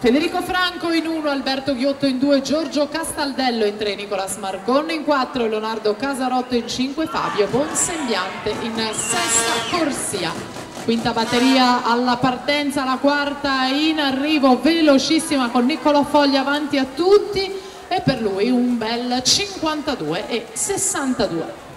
Federico Franco in 1, Alberto Ghiotto in 2, Giorgio Castaldello in 3, Nicolas Marcon in 4, Leonardo Casarotto in 5, Fabio Bonsembiante in 6ª corsia. Quinta batteria alla partenza, la quarta in arrivo velocissima con Niccolò Foglia avanti a tutti e per lui un bel 52,62.